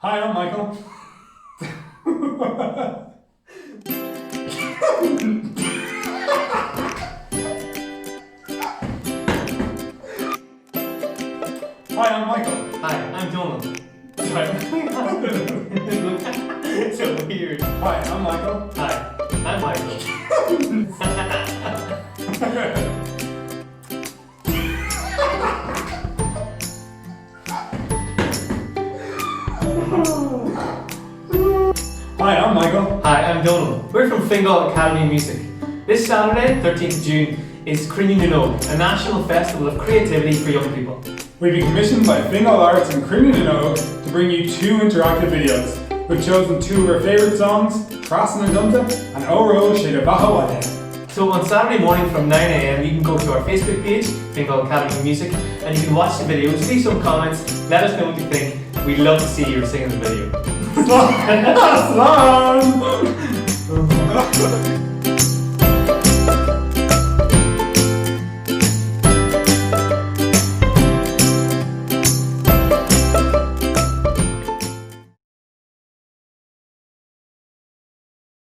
Hi, I'm Michael. Hi, I'm Michael. Hi, I'm Dónal. So weird. Hi, I'm Michael. Hi, I'm Michael. Hi, I'm Michael. Hi, I'm Dónal. We're from Fingal Academy of Music. This Saturday, 13th of June, is Cruinniú, a national festival of creativity for young people. We've been commissioned by Fingal Arts and Cruinniú to bring you two interactive videos. We've chosen two of our favourite songs, Crassan and Dunta and Oro Shade of Bahawade. So on Saturday morning from 9 AM, you can go to our Facebook page, Fingal Academy of Music, and you can watch the videos, leave some comments, let us know what you think. We'd love to see you singing the video. Slán!